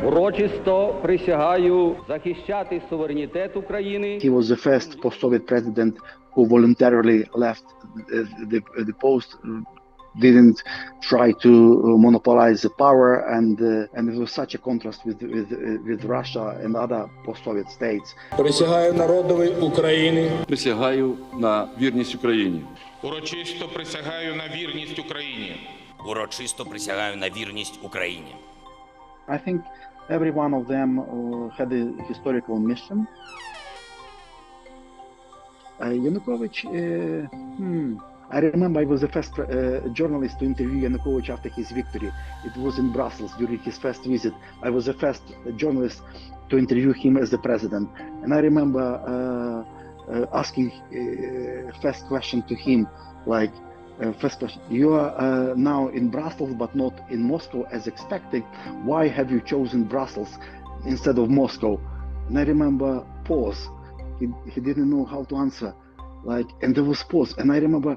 Урочисто присягаю захищати суверенітет України. He was the first post-Soviet president who voluntarily left the post, didn't try to monopolize the power, and it was such a contrast with Russia and other post-Soviet states. Присягаю народові України. Присягаю на вірність Україні. Урочисто присягаю на вірність Україні. Урочисто присягаю на вірність Україні. I think every one of them had a historical mission. Yanukovych, I remember I was the first journalist to interview Yanukovych after his victory. It was in Brussels during his first visit. I was the first journalist to interview him as the president. And I remember asking first question to him, like, first question, you are now in Brussels but not in Moscow as expected. Why have you chosen Brussels instead of Moscow? And I remember pause. He didn't know how to answer. Like, and there was pause. And I remember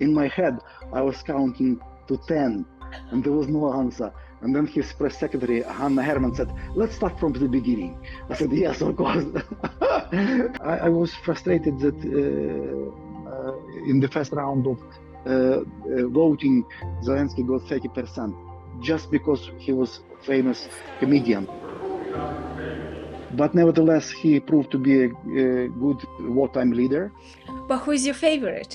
in my head, I was counting to 10 and there was no answer. And then his press secretary, Hanna Herman, said, let's start from the beginning. I said, yes, of course. I was frustrated that in the first round of voting, Zelensky got 30% just because he was a famous comedian. But nevertheless, he proved to be a good wartime leader. But who is your favorite?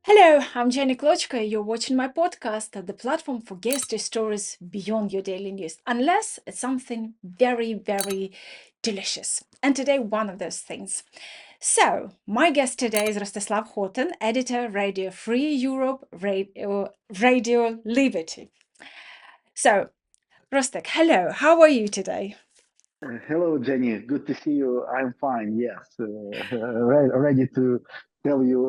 Hello, I'm Jenny Klochko. You're watching my podcast, the platform for guest stories beyond your daily news, unless it's something very, very delicious. And today, one of those things. So, my guest today is Rostyslav Khotin, editor, Radio Free Europe, Radio Liberty. So, Rostek, hello, how are you today? Hello, Jenny. Good to see you. I'm fine, yes. Ready to tell you,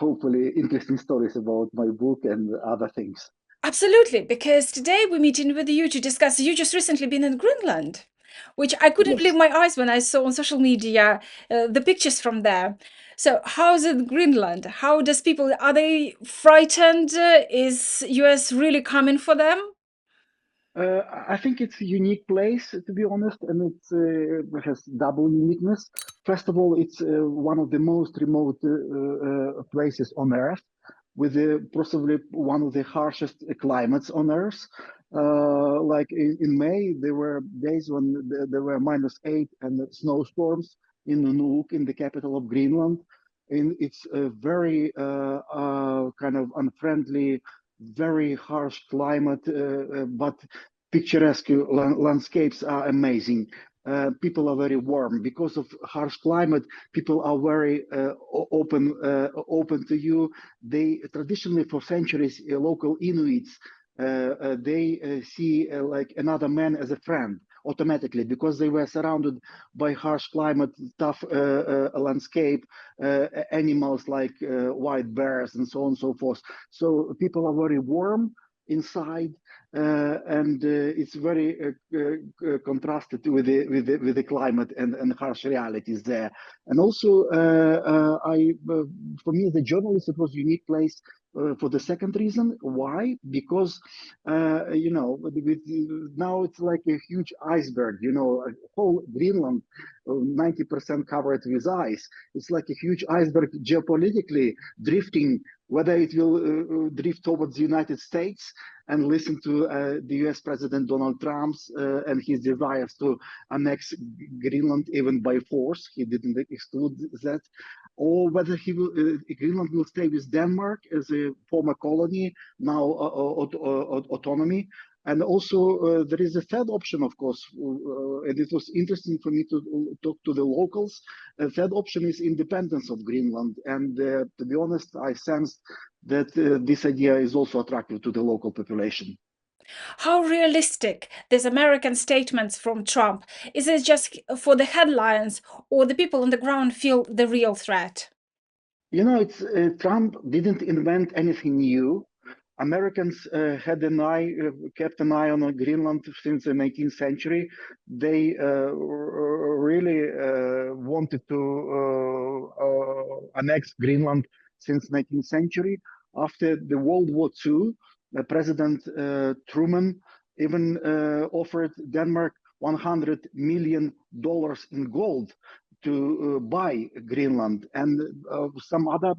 hopefully, interesting stories about my book and other things. Absolutely, because today we're meeting with you to discuss, you just recently been in Greenland, which I couldn't believe my eyes when I saw on social media the pictures from there. So how's it Greenland? How does people, are they frightened? Is US really coming for them? I think it's a unique place, to be honest, and it has double uniqueness. First of all, it's one of the most remote places on Earth, with possibly one of the harshest climates on Earth. Like in May, there were days when there were -8 and snowstorms in Nuuk, in the capital of Greenland. And it's a very kind of unfriendly, very harsh climate, but picturesque landscapes are amazing. People are very warm because of harsh climate. People are very open to you. They traditionally, for centuries, local Inuits, they see like another man as a friend automatically, because they were surrounded by harsh climate, tough landscape, animals like white bears and so on and so forth. So people are very warm inside, and it's very contrasted with the climate and harsh realities there. And also, for me as a journalist, it was a unique place for the second reason. Why? Because you know, now it's like a huge iceberg. You know, whole Greenland, 90% covered with ice. It's like a huge iceberg geopolitically drifting. Whether it will drift towards the United States and listen to the US President Donald Trump and his desires to annex Greenland even by force, he didn't exclude that, or whether Greenland will stay with Denmark as a former colony, now autonomy. And also, there is a third option, of course, and it was interesting for me to talk to the locals. A third option is independence of Greenland. And to be honest, I sensed that this idea is also attractive to the local population. How realistic these American statements from Trump? Is it just for the headlines, or the people on the ground feel the real threat? You know, it's Trump didn't invent anything new. Americans kept an eye on Greenland since the 19th century. They really wanted to annex Greenland since 19th century. After the World War II, President Truman even offered Denmark $100 million in gold to buy Greenland, and some other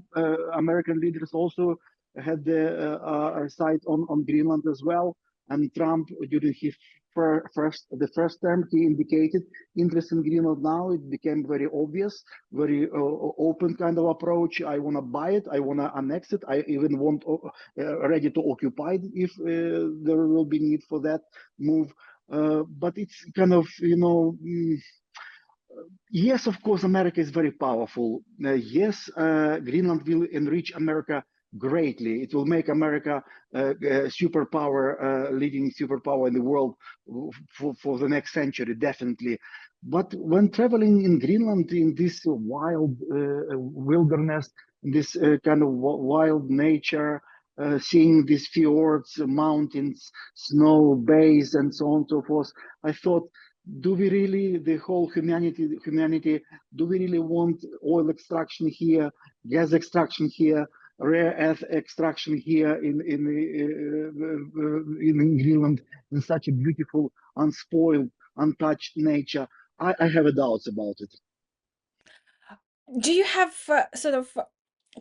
American leaders also had their sight on Greenland as well. And Trump, during his the first term, he indicated interest in Greenland. Now it became very obvious, very open kind of approach. I want to buy it, I want to annex it, I even want ready to occupy it if there will be need for that move. But it's kind of, yes, of course, America is very powerful. Yes, Greenland will enrich America greatly. It will make America a superpower, leading superpower in the world for the next century, definitely. But when traveling in Greenland, in this wild wilderness, this kind of wild nature, seeing these fjords, mountains, snow, bays, and so on and so forth, I thought, do we really, the whole humanity, do we really want oil extraction here, gas extraction here, rare earth extraction here in Greenland, in such a beautiful, unspoiled, untouched nature? I have doubts about it. Do you have sort of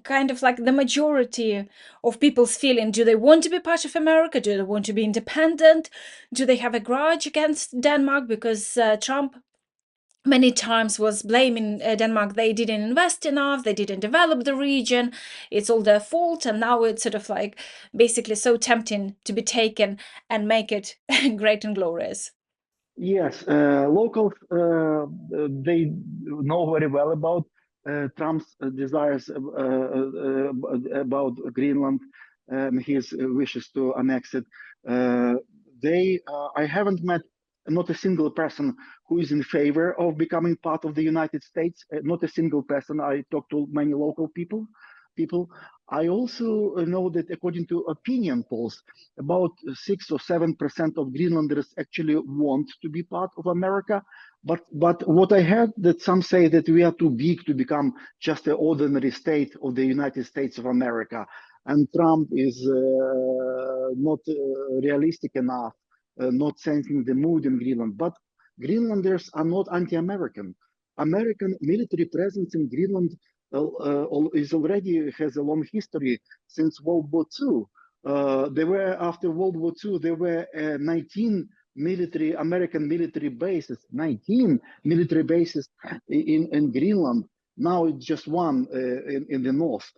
kind of like the majority of people's feeling? Do they want to be part of America? Do they want to be independent? Do they have a grudge against Denmark? Because Trump many times was blaming Denmark. They didn't invest enough, they didn't develop the region, it's all their fault, and now it's sort of like basically so tempting to be taken and make it great and glorious. Yes, locals, they know very well about Trump's desires about Greenland, his wishes to annex it. I haven't met not a single person who is in favor of becoming part of the United States. Not a single person. I talked to many local people. I also know that according to opinion polls, about 6 or 7% of Greenlanders actually want to be part of America. But what I heard, that some say that we are too big to become just an ordinary state of the United States of America, and Trump is not realistic enough, not sensing the mood in Greenland. But Greenlanders are not anti-American. American military presence in Greenland has a long history since World War II. After World War II, there were 19 American military bases, 19 military bases in Greenland. Now it's just one in the north,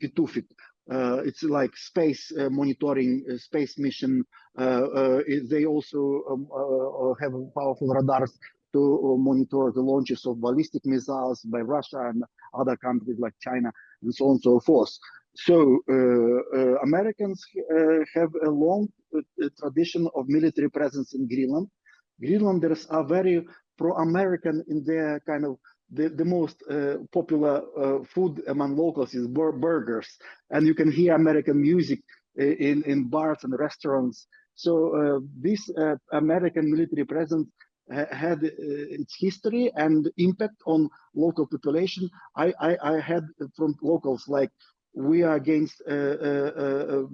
Pituffik. It's like space monitoring, space mission. They also have powerful radars to monitor the launches of ballistic missiles by Russia and other countries like China, and so on and so forth. So Americans have a long tradition of military presence in Greenland. Greenlanders are very pro-American in their kind of, the most popular food among locals is burgers, and you can hear American music in bars and restaurants. So this American military presence had its history and impact on local population. I had from locals like, we are against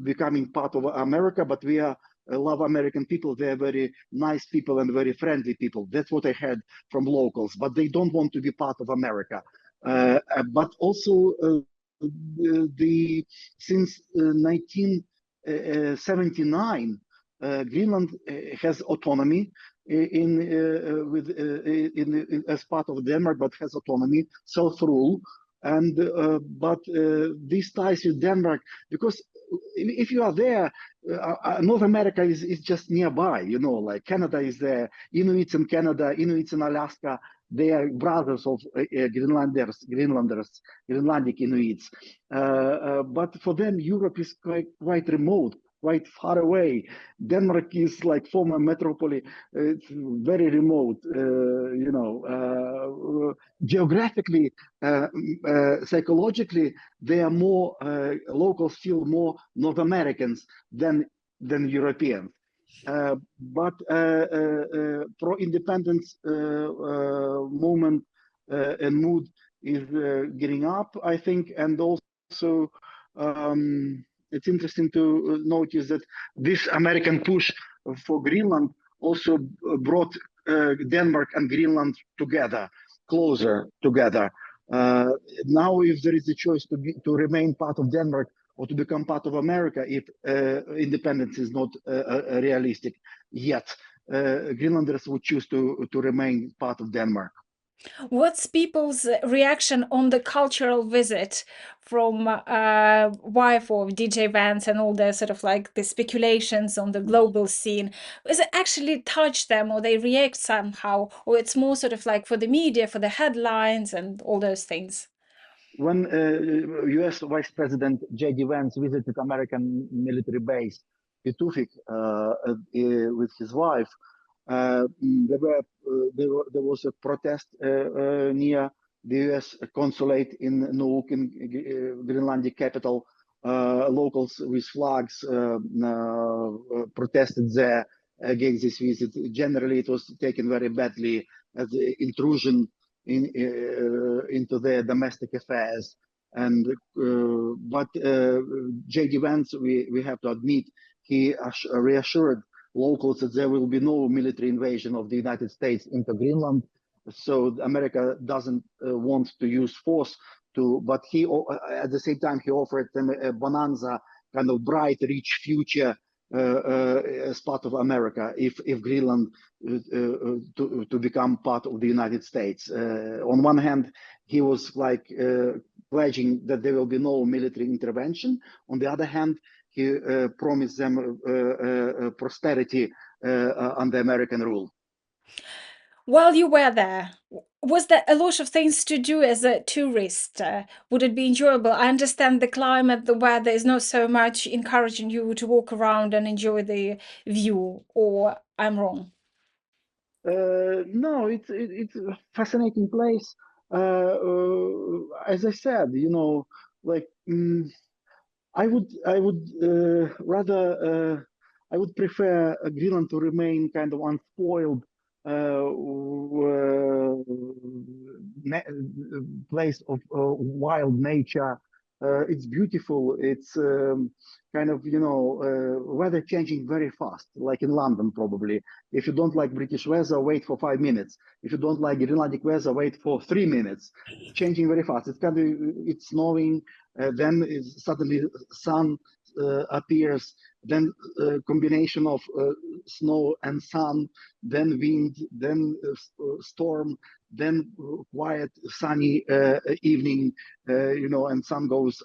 becoming part of America, but we love American people. They're very nice people and very friendly people. That's what I had from locals, but they don't want to be part of America. But also since 1979, Greenland has autonomy as part of Denmark, but has autonomy, self-rule. And but these ties with Denmark, because if you are there, North America is just nearby, like Canada is there, Inuits in Canada, Inuits in Alaska, they are brothers of Greenlanders, Greenlandic Inuits. But for them, Europe is quite remote. quite far away. Denmark is like former metropolis. It's very remote. Geographically, psychologically, they are more locals feel more North Americans than Europeans. But pro-independence movement and mood is getting up, I think, and also it's interesting to notice that this American push for Greenland also brought Denmark and Greenland together, closer together. Now, if there is a choice to remain part of Denmark or to become part of America, if independence is not realistic yet, Greenlanders would choose to remain part of Denmark. What's people's reaction on the cultural visit from wife of DJ Vance and all the sort of like the speculations on the global scene? Does it actually touch them, or they react somehow, or it's more sort of like for the media, for the headlines and all those things? When U.S. Vice President J.D. Vance visited American military base Pitufik with his wife, there was a protest near the U.S. consulate in Nuuk, in Greenlandic capital. Locals with flags protested there against this visit. Generally, it was taken very badly as an intrusion into their domestic affairs. And but J.D. Vance, we have to admit, he reassured locals that there will be no military invasion of the United States into Greenland. So America doesn't want to use force but he, at the same time, he offered them a bonanza, kind of bright, rich future as part of America if Greenland to become part of the United States. On one hand, he was like pledging that there will be no military intervention. On the other hand, he promised them prosperity under American rule. While you were there, was there a lot of things to do as a tourist? Would it be enjoyable? I understand the climate, the weather is not so much encouraging you to walk around and enjoy the view, or I'm wrong? No, it's a fascinating place. As I said, like I would rather I would prefer Greenland to remain kind of unspoiled place of wild nature. It's beautiful. It's kind of weather changing very fast, like in London probably. If you don't like British weather, wait for 5 minutes. If you don't like Greenlandic weather, wait for 3 minutes. Changing very fast. It's snowing, then suddenly sun appears, then combination of snow and sun, then wind, then storm, then quiet sunny evening, and sun goes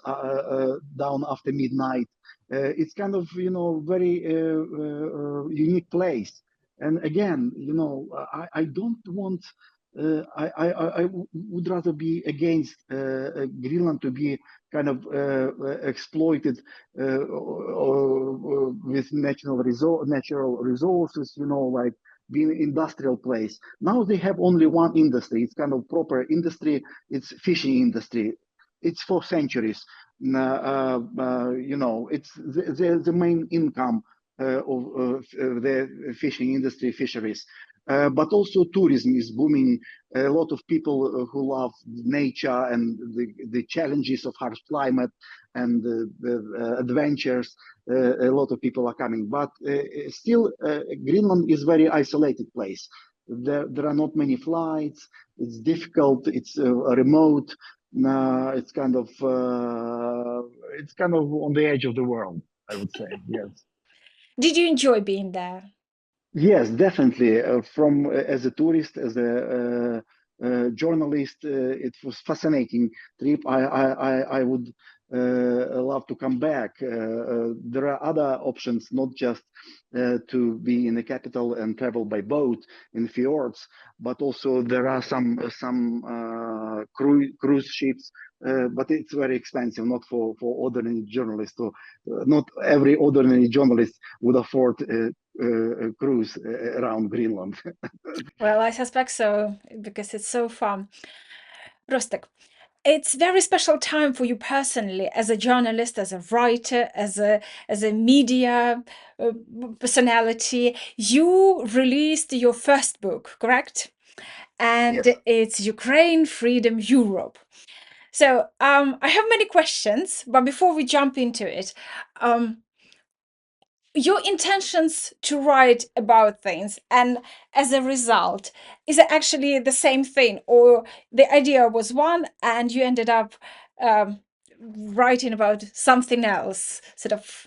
down after midnight. It's kind of very unique place. And again, I don't want. I would rather be against Greenland to be kind of exploited with natural resources, like being an industrial place. Now they have only one industry. It's kind of proper industry. It's fishing industry. It's for centuries. It's the main income of the fishing industry, fisheries. But also tourism is booming. A lot of people who love nature and the challenges of harsh climate and the adventures, a lot of people are coming. But still, Greenland is a very isolated place. There are not many flights. It's difficult. It's remote. It's kind of on the edge of the world, I would say. Yes. Did you enjoy being there? Yes, definitely. As a tourist, as a journalist, it was fascinating trip. I would love to come back. There are other options, not just to be in the capital and travel by boat in fjords, but also there are some cruise ships, but it's very expensive, not for ordinary journalists. So not every ordinary journalist would afford a cruise around Greenland. Well, I suspect so, because it's so fun. Rostek, it's very special time for you personally, as a journalist, as a writer, as a media personality. You released your first book, correct? And Yes. it's Ukraine, Freedom, Europe. So I have many questions, but before we jump into it, your intentions to write about things, and as a result, is it actually the same thing, or the idea was one and you ended up writing about something else, sort of?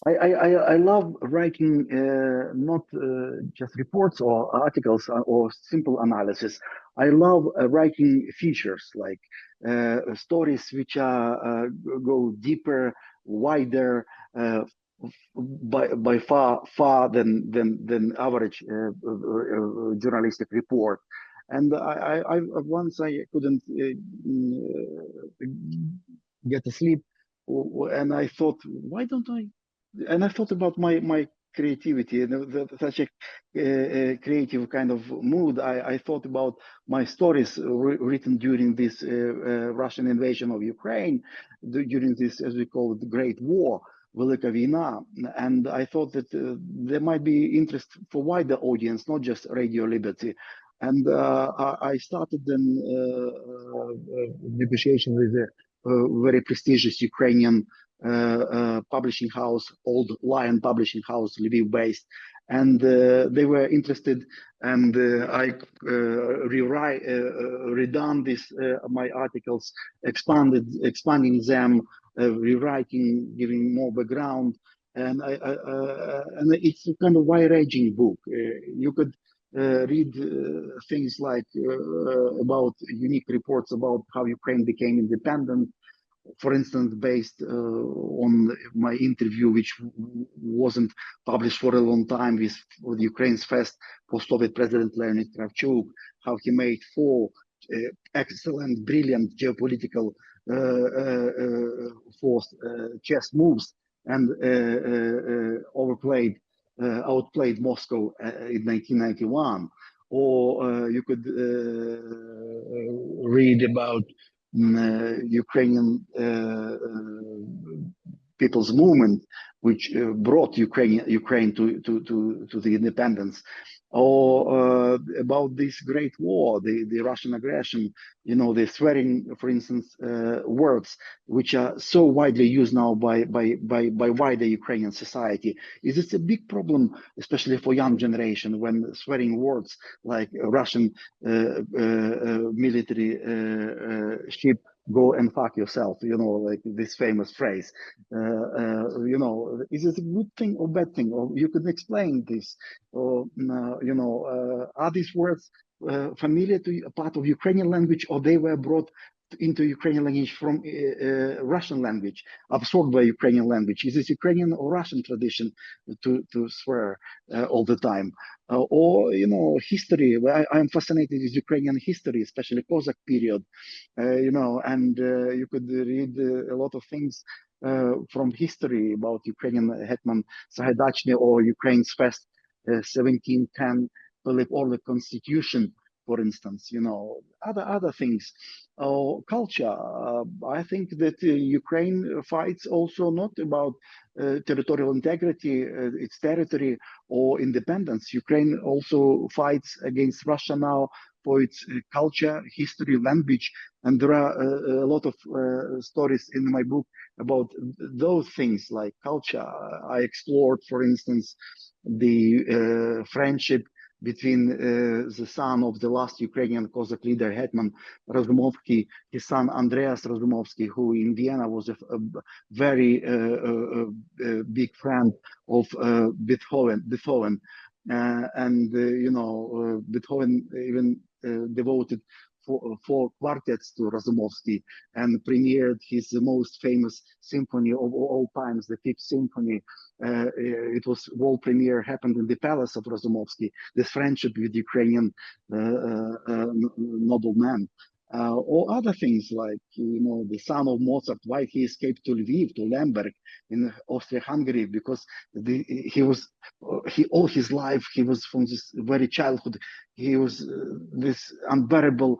I love writing not just reports or articles or simple analysis. I love writing features like stories which go deeper, wider, by far than average journalistic report. And I once I couldn't get to sleep, and I thought, why don't I? And I thought about my creativity and such a creative kind of mood. I thought about my stories written during this Russian invasion of Ukraine, during this, as we call it, the Great War, Велика Війна. And I thought that there might be interest for wider audience, not just Radio Liberty. And I started then negotiation with a very prestigious Ukrainian publishing house, Old Lion Publishing House, Lviv-based, and they were interested, and I redone this my articles, expanding them, rewriting, giving more background, and and it's a kind of wide-ranging book. You could read things like about unique reports about how Ukraine became independent, for instance, based on my interview, which wasn't published for a long time, with Ukraine's first post-Soviet president, Leonid Kravchuk, how he made four excellent, brilliant geopolitical force chess moves and outplayed Moscow in 1991. Or you could read about Ukrainian people's movement, which brought Ukraine to the independence, or about this great war, the Russian aggression, the swearing, for instance, words, which are so widely used now by wider Ukrainian society. Is it a big problem, especially for young generation, when swearing words like Russian military ship, go and fuck yourself, like this famous phrase. Is it a good thing or bad thing? Or you could explain this. Or, are these words familiar to a part of Ukrainian language, or they were brought into Ukrainian language from Russian language, absorbed by Ukrainian language? Is this Ukrainian or Russian tradition to swear all the time? Or history. I'm fascinated with Ukrainian history, especially Cossack period. And you could read a lot of things from history about Ukrainian hetman Sagaidaczny, or Ukraine's first 1710 or the constitution, for instance. Other things. Culture. I think that Ukraine fights also not about territorial integrity, its territory, or independence. Ukraine also fights against Russia now for its culture, history, language, and there are a lot of stories in my book about those things like culture. I explored, for instance, the friendship between the son of the last Ukrainian Cossack leader, Hetman Razumovsky, his son Andreas Razumovsky, who in Vienna was a very big friend of Beethoven. And Beethoven even devoted four quartets to Razumovsky, and premiered his most famous symphony of all times, the Fifth Symphony. It was world premiere happened in the palace of Razumovsky. This friendship with Ukrainian nobleman. or other things like, the son of Mozart, why he escaped to Lviv, to Lemberg in Austria-Hungary, because he all his life, he was from this very childhood, he was this unbearable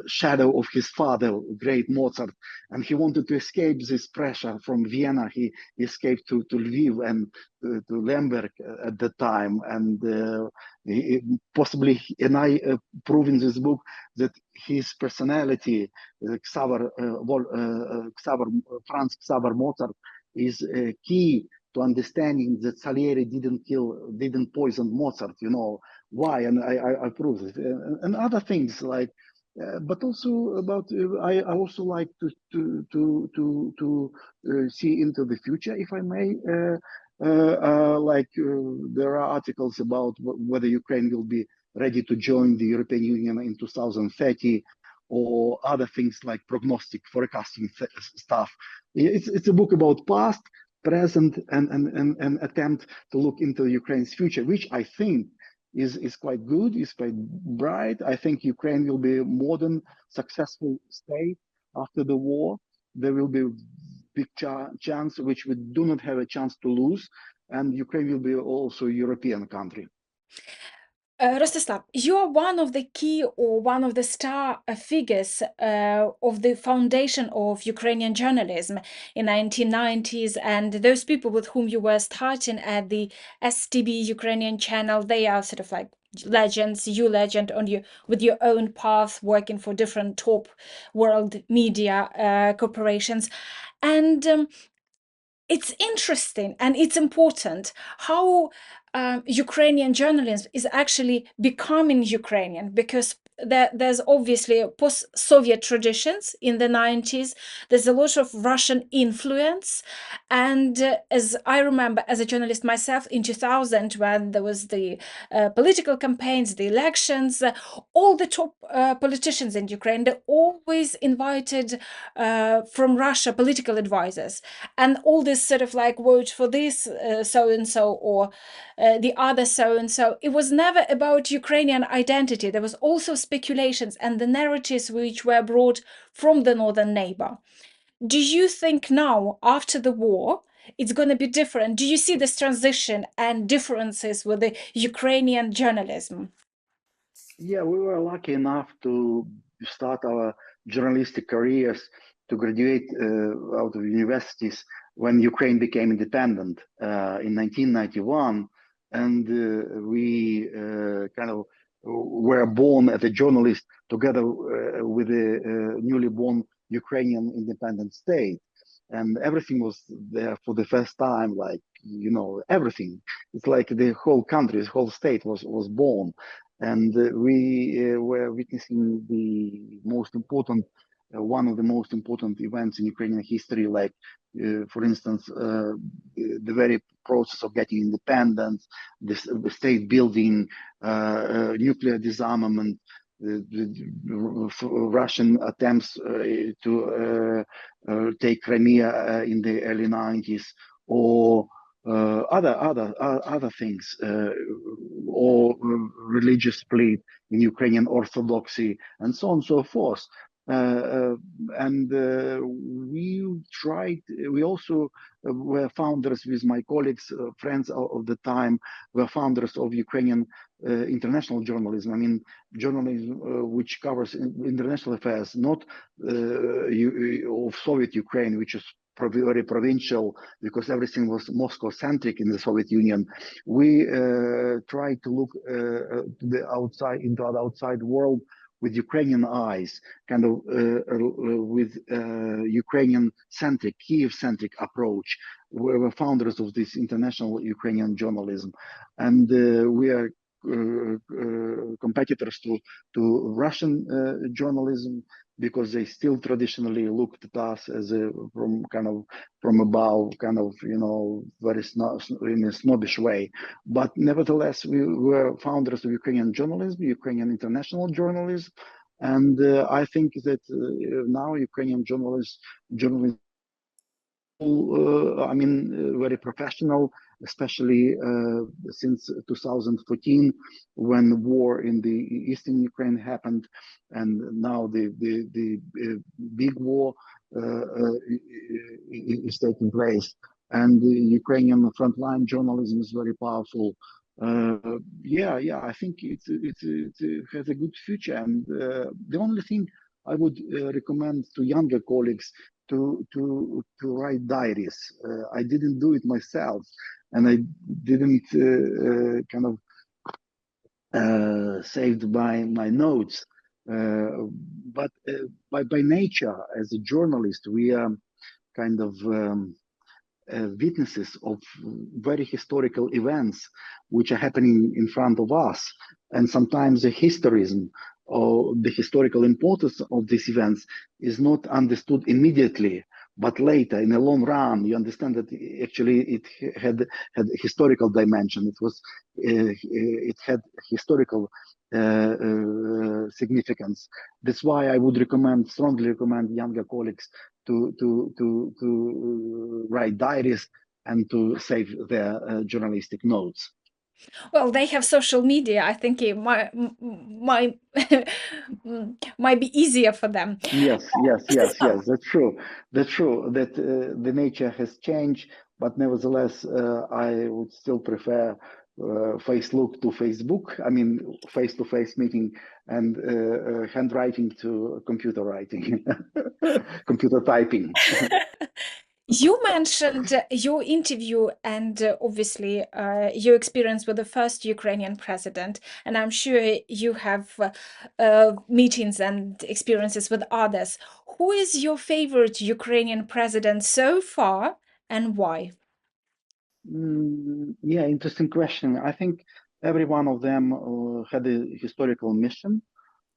shadow of his father, great Mozart, and he wanted to escape this pressure from Vienna. He escaped to Lviv and to Lemberg at the time, and I prove in this book that his personality, Franz Xaver Mozart, is key to understanding that Salieri didn't poison Mozart. Why? And I prove it, and other things like. But also about I also like to see into the future, if I may. There are articles about whether Ukraine will be ready to join the European Union in 2030, or other things like prognostic forecasting stuff. It's a book about past, present, and attempt to look into Ukraine's future, which I think is quite good, is quite bright. I think Ukraine will be a modern, successful state after the war. There will be a big chance, which we do not have a chance to lose, and Ukraine will be also a European country. Rostislav, you are one of the key or one of the star figures of the foundation of Ukrainian journalism in 1990s, and those people with whom you were starting at the STB Ukrainian channel, they are sort of like legends, you legend on you with your own path, working for different top world media corporations, and it's interesting and it's important how Ukrainian journalism is actually becoming Ukrainian, because there's obviously post-Soviet traditions in the 90s. There's a lot of Russian influence. And as I remember, as a journalist myself, in 2000, when there was the political campaigns, the elections, all the top politicians in Ukraine, they always invited from Russia political advisors. And all this sort of like vote for this so-and-so or the other so-and-so. It was never about Ukrainian identity. There was also speculations and the narratives which were brought from the northern neighbor. Do you think now, after the war, it's going to be different? Do you see this transition and differences with the Ukrainian journalism? Yeah, we were lucky enough to start our journalistic careers, to graduate out of universities when Ukraine became independent in 1991. And we kind of were born as a journalist together with the newly born Ukrainian independent state. And everything was there for the first time, like, everything. It's like the whole country, the whole state was born. And we were witnessing the most important, one of the most important events in Ukrainian history, like, for instance, the very process of getting independence, the state building, nuclear disarmament, the Russian attempts to take Crimea in the early 90s, or other things, or religious split in Ukrainian Orthodoxy, and so on and so forth. We also were founders with my colleagues, friends of the time, were founders of Ukrainian international journalism. I mean, journalism which covers international affairs, not of Soviet Ukraine, which is very provincial, because everything was Moscow-centric in the Soviet Union. We tried to look into the outside world with Ukrainian eyes, kind of with Ukrainian-centric, Kiev-centric approach. We were founders of this international Ukrainian journalism, and we are competitors to Russian journalism, because they still traditionally looked at us as from above, very in a snobbish way. But nevertheless, we were founders of Ukrainian journalism, Ukrainian international journalism, and I think that now Ukrainian journalism, very professional, especially since 2014, when war in the eastern Ukraine happened, and now the big war is taking place. And the Ukrainian frontline journalism is very powerful. Yeah, I think it has a good future. And the only thing I would recommend to younger colleagues to write diaries. I didn't do it myself, and I didn't kind of saved my notes. But by nature, as a journalist, we are kind of witnesses of very historical events which are happening in front of us, and sometimes the historism or the historical importance of these events is not understood immediately, but later in the long run you understand that actually it had historical dimension. It had historical significance. That's why I would strongly recommend younger colleagues to write diaries and to save their journalistic notes. Well, they have social media. I think it might might be easier for them. Yes. That's true. That the nature has changed, but nevertheless, I would still prefer Facebook to Facebook. I mean, face-to-face meeting and handwriting to computer writing, computer typing. You mentioned your interview and obviously your experience with the first Ukrainian president, and I'm sure you have meetings and experiences with others. Who is your favorite Ukrainian president so far, and why? Yeah, interesting question. I think every one of them had a historical mission.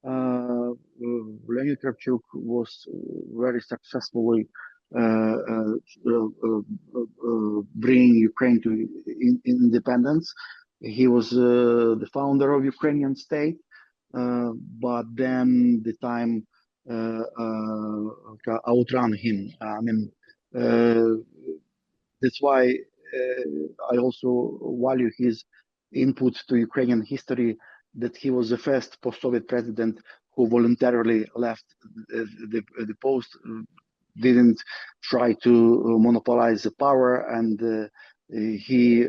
Leonid Kravchuk was very successfully bringing Ukraine to independence. He was the founder of Ukrainian state, but then the time outrun him. I mean, that's why I also value his input to Ukrainian history, that he was the first post-Soviet president who voluntarily left the post, didn't try to monopolize the power, and he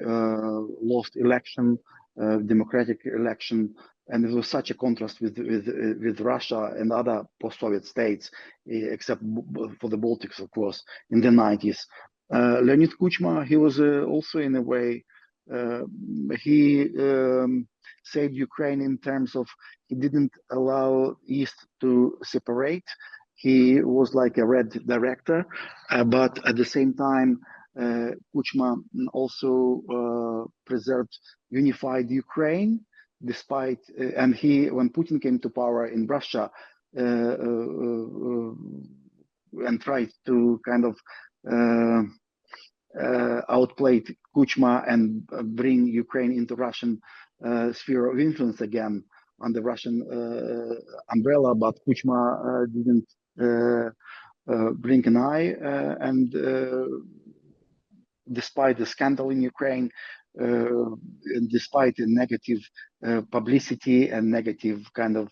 lost election, democratic election, and it was such a contrast with Russia and other post-Soviet states, except for the Baltics, of course, in the 90s. Leonid Kuchma, he was also in a way, he saved Ukraine in terms of he didn't allow East to separate. He was like a red director, but at the same time, Kuchma also preserved unified Ukraine, despite, and when Putin came to power in Russia and tried to kind of outplayed Kuchma and bring Ukraine into Russian sphere of influence again under Russian umbrella, but Kuchma didn't blink an eye, and despite the scandal in Ukraine, and despite the negative publicity and negative kind of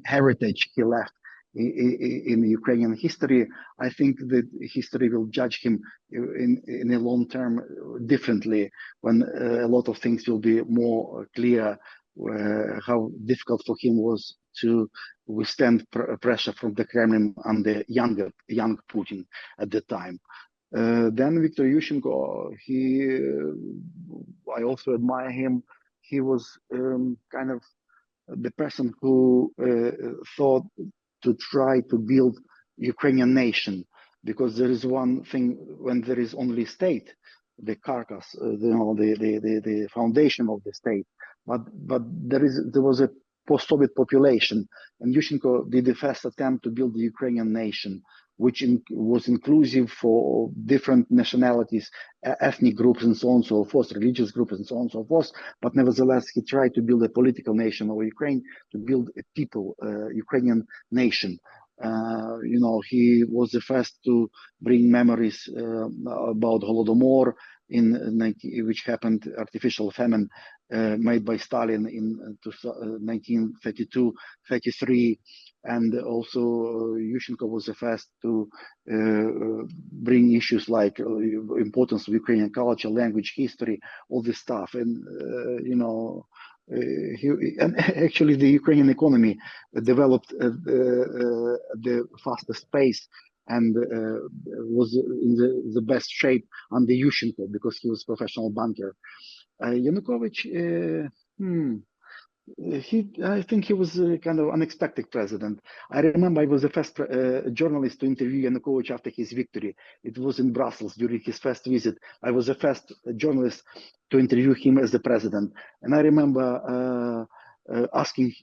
heritage he left in Ukrainian history, I think that history will judge him in a long term differently, when a lot of things will be more clear, how difficult for him was to withstand pressure from the Kremlin and the young Putin at the time. Then Viktor Yushchenko, I also admire him. He was kind of the person who thought to try to build Ukrainian nation, because there is one thing when there is only state, the carcass, the foundation of the state, but there was a post-Soviet population, and Yushchenko did the first attempt to build the Ukrainian nation, which was inclusive for different nationalities, ethnic groups, and so on and so forth, religious groups, and so on and so forth. But nevertheless, he tried to build a political nation of Ukraine, to build a people, Ukrainian nation. He was the first to bring memories about Holodomor which happened, artificial famine made by Stalin in 1932-33, and also Yushchenko was the first to bring issues like importance of Ukrainian culture, language, history, all this stuff, and and actually the Ukrainian economy developed the fastest pace and was in the best shape under Yushchenko because he was a professional banker. Yanukovych, I think he was a kind of unexpected president. I remember I was the first journalist to interview Yanukovych after his victory. It was in Brussels during his first visit. I was the first journalist to interview him as the president. And I remember asking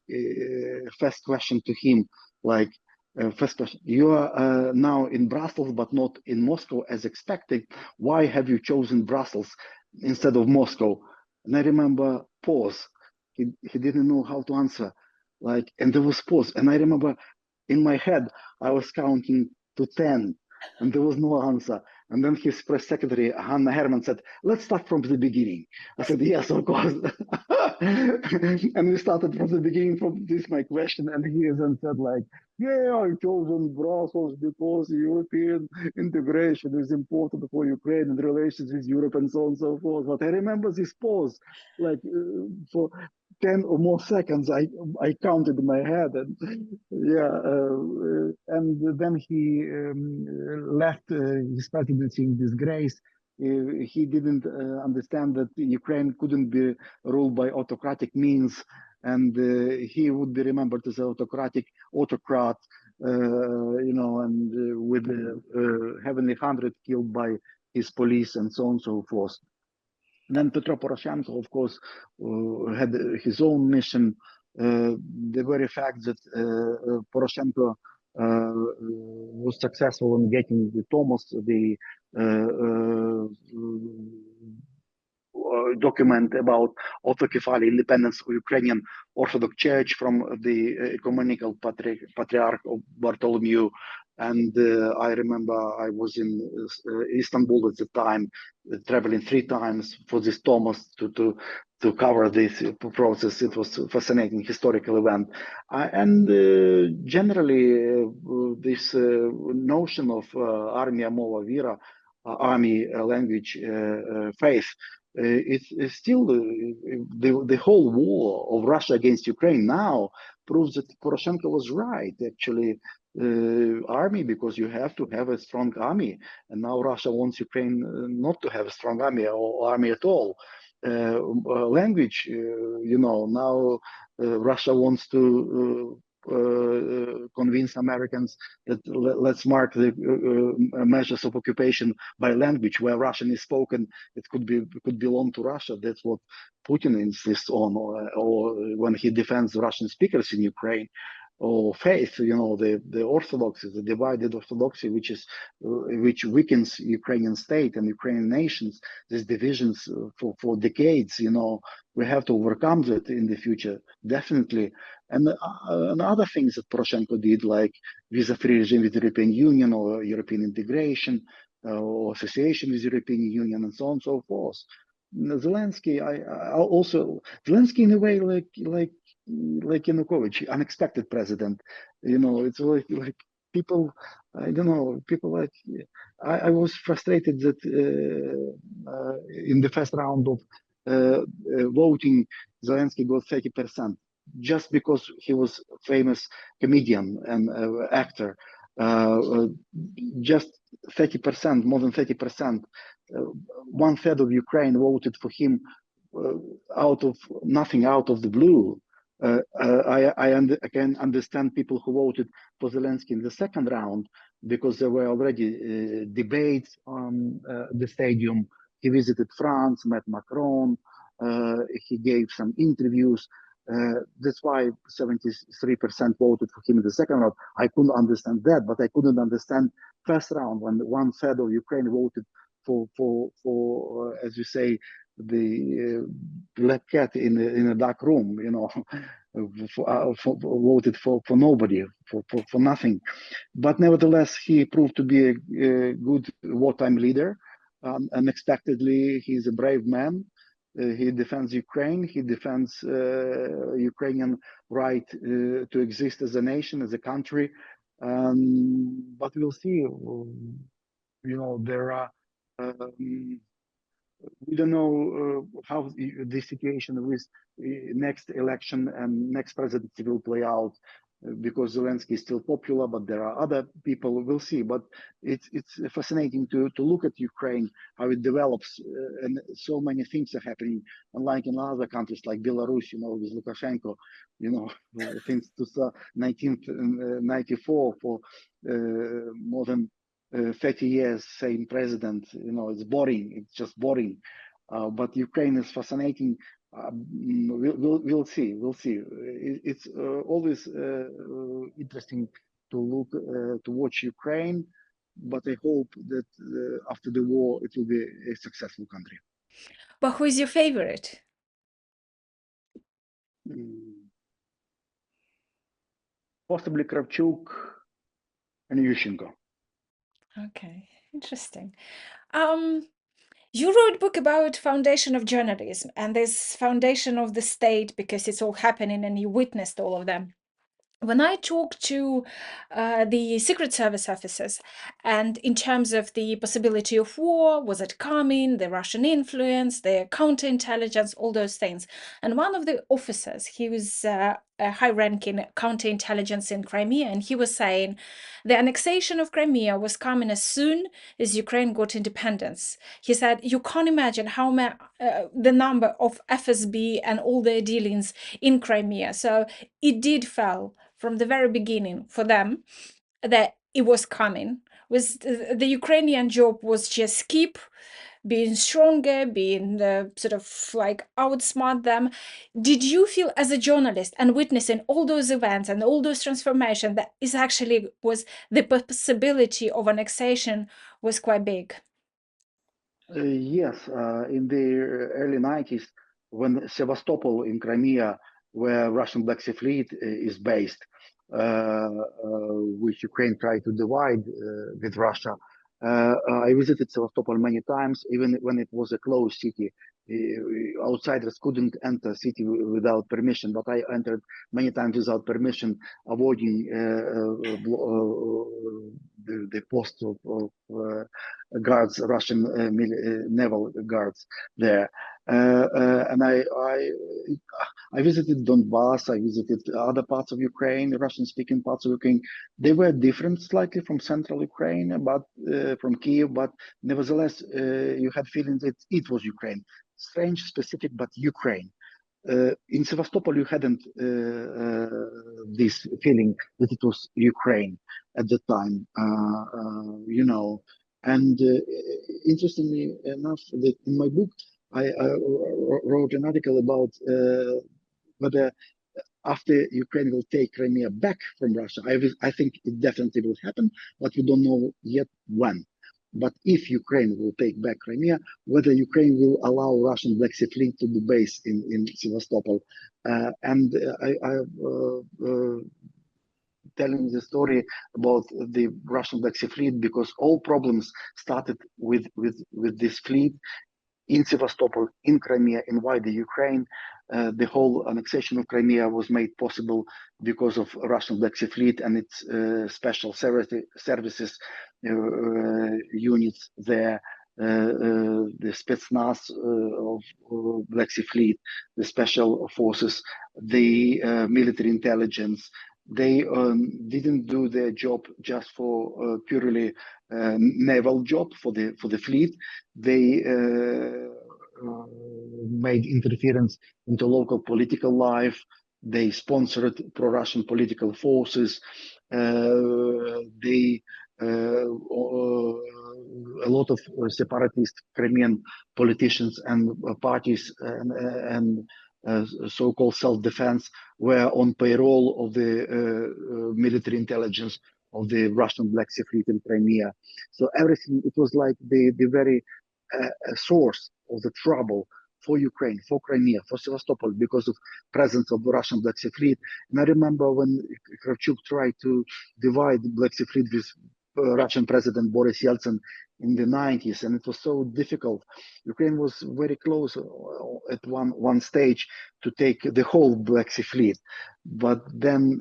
first question to him, like, first question, you are now in Brussels, but not in Moscow as expected. Why have you chosen Brussels instead of Moscow? And I remember pause. He didn't know how to answer, and there was pause. And I remember in my head, I was counting to 10 and there was no answer. And then his press secretary, Hanna Herman, said, let's start from the beginning. I said, yes, of course. And we started from the beginning, from this my question. And he then said yeah, I chosen Brussels because European integration is important for Ukraine and relations with Europe and so on and so forth. But I remember this pause, for 10 or more seconds, I counted in my head, and and then he left his presidency in disgrace. He didn't understand that Ukraine couldn't be ruled by autocratic means, and he would be remembered as an autocrat, and with heavenly 100 killed by his police and so on and so forth. Then Petro Poroshenko, of course, had his own mission. The very fact that Poroshenko was successful in getting the Tomos, the document about autokephalic independence of Ukrainian Orthodox Church from the ecumenical patriarch of Bartholomew. And I remember I was in Istanbul at the time, traveling 3 times for this Thomas to cover this process. It was a fascinating historical event. Generally, this notion of armia mova vira, army, language, faith, it's still the whole war of Russia against Ukraine now proves that Poroshenko was right. Actually, army, because you have to have a strong army, and now Russia wants Ukraine not to have a strong army or army at all. Language, now Russia wants to convince Americans that let's mark the measures of occupation by language. Where Russian is spoken, it could belong to Russia. That's what Putin insists on, or when he defends Russian speakers in Ukraine. Or faith, the orthodoxy, the divided orthodoxy, which weakens Ukrainian state and Ukrainian nations. These divisions for decades. We have to overcome that in the future, definitely. And other things that Poroshenko did, like visa-free regime with the European Union, or European integration, or association with the European Union, and so on and so forth. Zelensky, Zelensky in a way like Yanukovych, unexpected president. It's like people, I don't know, people I was frustrated that in the first round of voting, Zelensky got 30%, just because he was a famous comedian and actor. Just 30%, more than 30%. 1/3 of Ukraine voted for him out of nothing, out of the blue. I can understand people who voted for Zelensky in the second round, because there were already debates on the stadium. He visited France, met Macron, he gave some interviews. That's why 73% voted for him in the second round. I couldn't understand that, but I couldn't understand first round when 1/3 of Ukraine voted for as you say, the black cat in a dark room. voted for nobody, for nothing. But nevertheless, he proved to be a good wartime leader. Unexpectedly, he's a brave man. He defends Ukraine. He defends Ukrainian right to exist as a nation, as a country. But we'll see. There are. We don't know how the situation with next election and next presidency will play out because Zelensky is still popular, but there are other people. We'll see. But it's fascinating to look at Ukraine, how it develops, and so many things are happening. Unlike in other countries like Belarus, with Lukashenko, since 1994 for more than 30 years, same president. It's boring. It's just boring. But Ukraine is fascinating. We'll see. We'll see. It's always interesting to look to watch Ukraine, but I hope that after the war it will be a successful country. But who is your favorite? Possibly Kravchuk and Yushchenko. Okay, interesting. You wrote a book about foundation of journalism and this foundation of the state because it's all happening and you witnessed all of them. When I talk to the Secret Service officers, and in terms of the possibility of war, was it coming, the Russian influence, the counterintelligence, all those things. And one of the officers, he was a high-ranking counterintelligence in Crimea, and he was saying the annexation of Crimea was coming as soon as Ukraine got independence. He said, you can't imagine how the number of FSB and all their dealings in Crimea. So it did fall from the very beginning for them that it was coming. The Ukrainian job was just keep being stronger, being sort of like outsmart them. Did you feel as a journalist and witnessing all those events and all those transformations that is actually was the possibility of annexation was quite big? Yes, in the early 90s, when Sevastopol in Crimea, where Russian Black Sea Fleet is based, which Ukraine tried to divide with Russia. I visited Sevastopol many times, even when it was a closed city. Outsiders couldn't enter city without permission, but I entered many times without permission, avoiding the posts of guards, Russian naval guards there. And I visited Donbass, I visited other parts of Ukraine, Russian-speaking parts of Ukraine. They were different slightly from central Ukraine, but from Kiev, but nevertheless, you had feelings that it was Ukraine. Strange, specific, but Ukraine. In Sevastopol, you hadn't this feeling that it was Ukraine at the time, And interestingly enough, that in my book, I wrote an article about whether after Ukraine will take Crimea back from Russia. I think it definitely will happen, but we don't know yet when. But if Ukraine will take back Crimea, whether Ukraine will allow Russian Black Sea Fleet to be based in Sevastopol. Telling the story about the Russian Black Sea Fleet because all problems started with this fleet in Sevastopol, in Crimea, in wider Ukraine. The whole annexation of Crimea was made possible because of Russian Black Sea Fleet and its special services units there, the Spetsnaz of Black Sea Fleet, the special forces, the military intelligence. They didn't do their job just for purely naval job for the fleet. They made interference into local political life. They sponsored pro-Russian political forces. A lot of separatist Crimean politicians and parties and so-called self-defense were on payroll of the military intelligence of the Russian Black Sea Fleet in Crimea. So everything, it was like the very source of the trouble for Ukraine, for Crimea, for Sevastopol, because of presence of the Russian Black Sea Fleet. And I remember when Kravchuk tried to divide the Black Sea Fleet with Russian President Boris Yeltsin in the 90s, and it was so difficult. Ukraine was very close at one stage to take the whole Black Sea Fleet, but then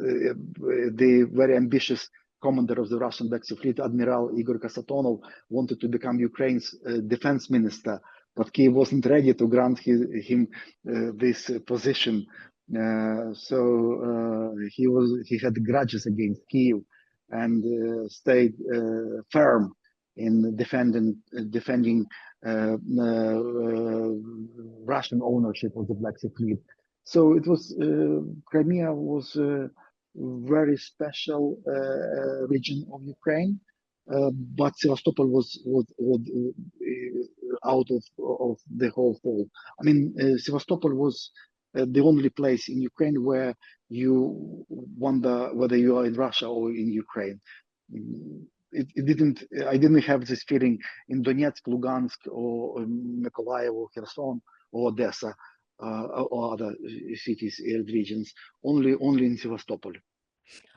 the very ambitious commander of the Russian Black Sea Fleet, Admiral Igor Kasatonov, wanted to become Ukraine's defense minister, but Kiev wasn't ready to grant him this position. So he had grudges against Kiev and stayed firm in defending Russian ownership of the Black Sea Fleet. So it was Crimea was a very special region of Ukraine, but Sevastopol was out of the whole fold. I mean, Sevastopol was the only place in Ukraine where you wonder whether you are in Russia or in Ukraine. I didn't have this feeling in Donetsk, Lugansk, or Mykolaiv, or Kherson, or Odessa, or other cities and regions. Only in Sevastopol.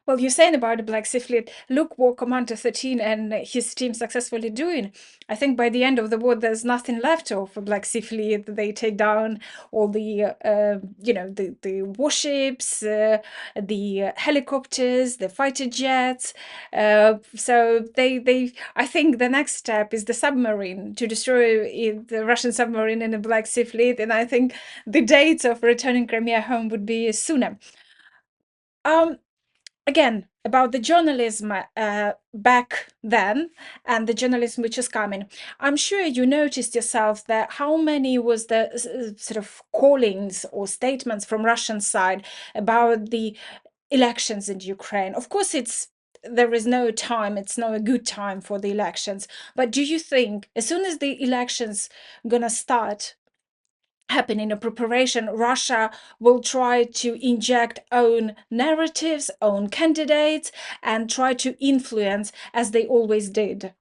Well, you're saying about the Black Sea Fleet, look what Commander 13 and his team successfully doing. I think by the end of the war, there's nothing left of a Black Sea Fleet. They take down all the, the warships, the helicopters, the fighter jets. So I think the next step is the submarine, to destroy the Russian submarine in the Black Sea Fleet. And I think the date of returning Crimea home would be sooner. Again, about the journalism back then and the journalism which is coming, I'm sure you noticed yourself that how many was the sort of callings or statements from Russian side about the elections in Ukraine. Of course, there is no time, it's not a good time for the elections. But do you think as soon as the elections gonna start happening in preparation, Russia will try to inject own narratives, own candidates, and try to influence as they always did?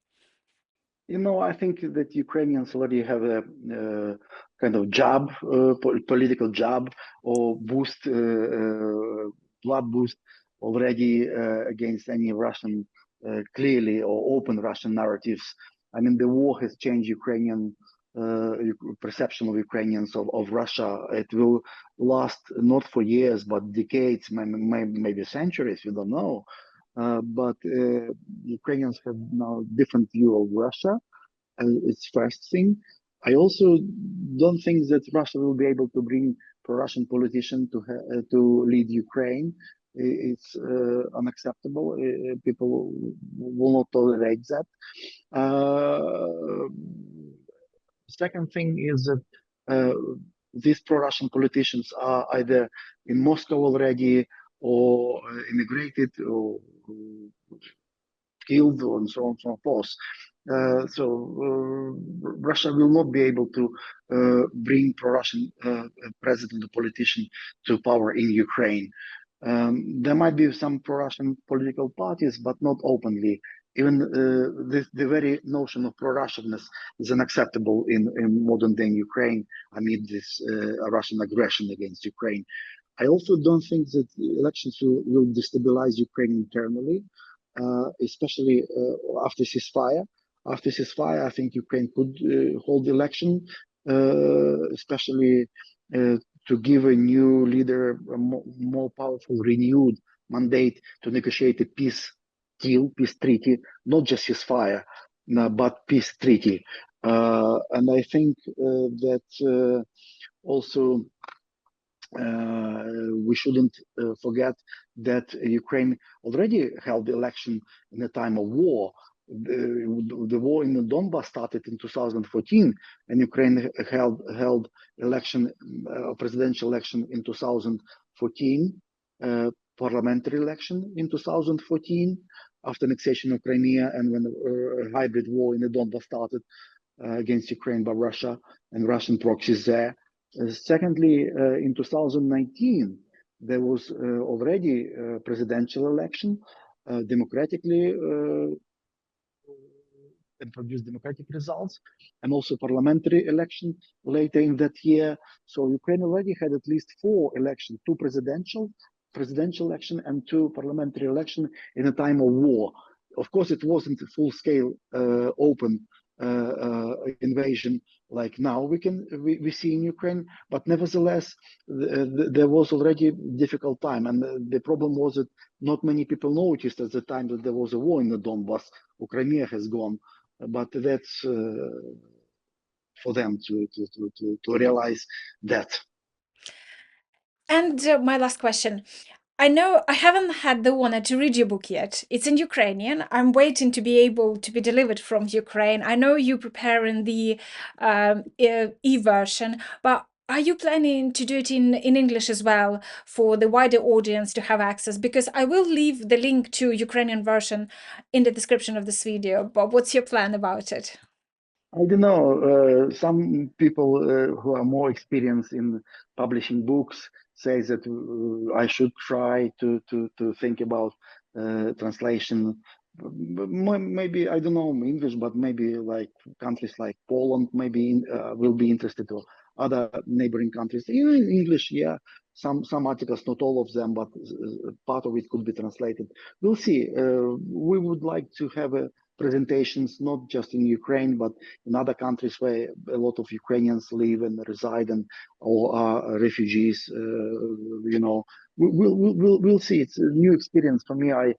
I think that Ukrainians already have a kind of job, political job, or blood boost already against any Russian, clearly or open Russian narratives. I mean, the war has changed Ukrainian perception of Ukrainians of Russia. It will last not for years, but decades, maybe centuries. We don't know. But Ukrainians have now different view of Russia. It's first thing. I also don't think that Russia will be able to bring pro-Russian politician to lead Ukraine. It's unacceptable. People will not tolerate that. Second thing is that these pro-Russian politicians are either in Moscow already, or immigrated, or killed, and so on and so forth. So Russia will not be able to bring pro-Russian president or politician to power in Ukraine. There might be some pro-Russian political parties, but not openly. Even the very notion of pro-Russianness is unacceptable in modern day Ukraine amid this Russian aggression against Ukraine. I also don't think that elections will destabilize Ukraine internally, especially after ceasefire. After ceasefire, I think Ukraine could hold the election, especially to give a new leader a more powerful, renewed mandate to negotiate a peace deal, peace treaty, not just ceasefire, but peace treaty. And I think that also we shouldn't forget that Ukraine already held the election in a time of war. The war in the Donbass started in 2014, and Ukraine held election, presidential election in 2014, parliamentary election in 2014, after annexation of Crimea, and when a hybrid war in the Donbass started against Ukraine by Russia and Russian proxies there. Secondly, in 2019, there was already a presidential election, democratically and produce democratic results, and also parliamentary election later in that year. So Ukraine already had at least 4 elections, 2 presidential election and 2 parliamentary election in a time of war. Of course, it wasn't a full-scale open invasion like now we see in Ukraine, but nevertheless, there was already difficult time, and the problem was that not many people noticed at the time that there was a war in the Donbass. Ukraine has gone, but that's for them to realize that. And my last question. I know I haven't had the honor to read your book yet. It's in Ukrainian. I'm waiting to be able to be delivered from Ukraine. I know you're preparing the e-version, but are you planning to do it in English as well for the wider audience to have access? Because I will leave the link to Ukrainian version in the description of this video, but what's your plan about it? I don't know. Some people who are more experienced in publishing books say that I should try to think about translation. Maybe I don't know English, but maybe like countries like Poland maybe will be interested, or other neighboring countries. In English, yeah, some articles, not all of them, but part of it could be translated. We'll see. We would like to have presentations not just in Ukraine, but in other countries where a lot of Ukrainians live and reside and or are refugees. We'll see. It's a new experience for me. I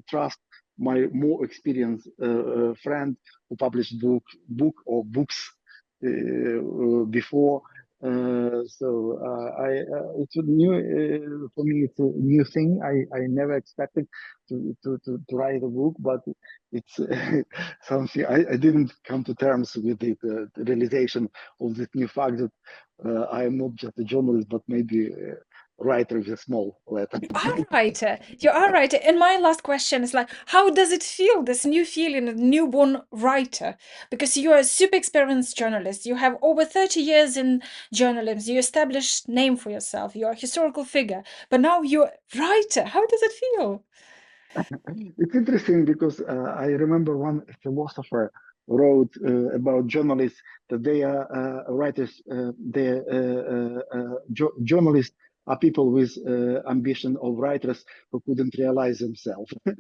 trust my more experienced friend who published book or books before. It's a new for me. It's a new thing. I never expected to write a book, but it's something I didn't come to terms with it. The realization of this new fact that I am not just a journalist, but maybe writer with a small letter. You are a writer. You are a writer. And my last question is like, how does it feel, this new feeling of newborn writer? Because you are a super experienced journalist. You have over 30 years in journalism. You established name for yourself. You're a historical figure. But now you're a writer. How does it feel? It's interesting because I remember one philosopher wrote about journalists that they are writers. Journalists are people with ambition of writers who couldn't realize themselves. I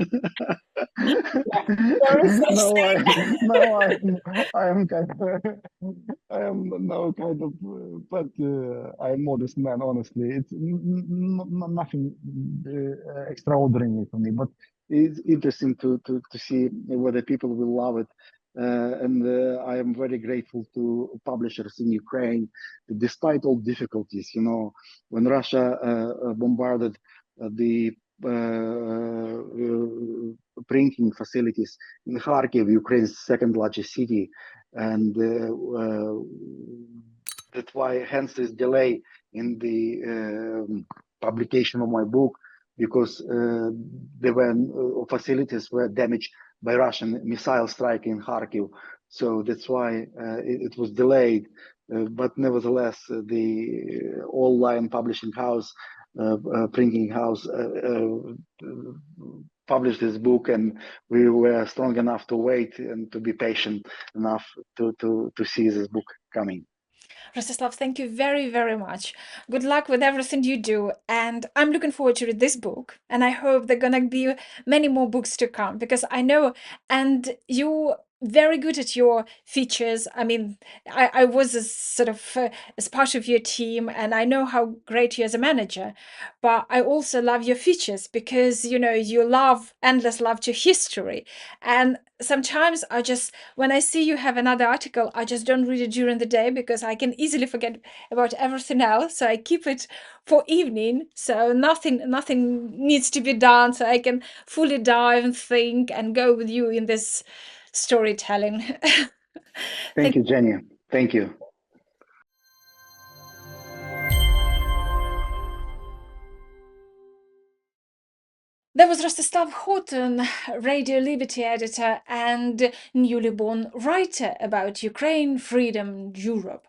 am kind of, I am now kind of, but I'm modest man. Honestly, it's nothing extraordinary for me, but it's interesting to see whether people will love it. And I am very grateful to publishers in Ukraine, despite all difficulties. You know, when Russia bombarded the printing facilities in Kharkiv, Ukraine's second largest city, and that's why hence this delay in the publication of my book, because there were facilities were damaged by Russian missile strike in Kharkiv. So that's why it was delayed. But nevertheless, the online publishing house, printing house, published this book, and we were strong enough to wait and to be patient enough to see this book coming. Rostislav, thank you very, very much. Good luck with everything you do. And I'm looking forward to read this book. And I hope there are going to be many more books to come, because I know, and you very good at your features. I mean, I was a sort of as part of your team, and I know how great you as a manager. But I also love your features because, you know, you love endless love to history. And sometimes I just, when I see you have another article, I just don't read it during the day because I can easily forget about everything else. So I keep it for evening. So nothing needs to be done. So I can fully dive and think and go with you in this storytelling. Thank you, Jenny. Thank you. That was Rostyslav Khotin, Radio Liberty editor and newly born writer about Ukraine, freedom, Europe.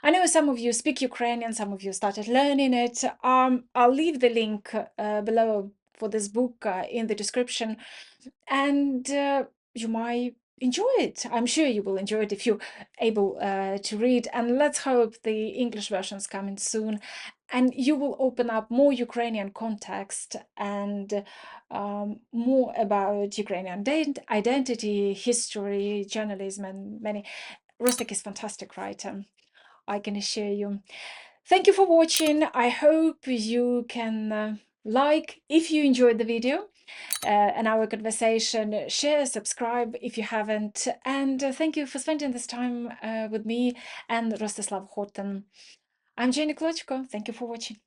I know some of you speak Ukrainian, some of you started learning it. I'll leave the link below for this book in the description, and you might enjoy it. I'm sure you will enjoy it if you're able to read. And let's hope the English version's coming soon. And you will open up more Ukrainian context and more about Ukrainian identity, history, journalism, and many. Rostik is a fantastic writer, I can assure you. Thank you for watching. I hope you can like if you enjoyed the video and our conversation, share, subscribe if you haven't, and thank you for spending this time with me and Rostyslav Khotin. I'm Jenny Klochko. Thank you for watching.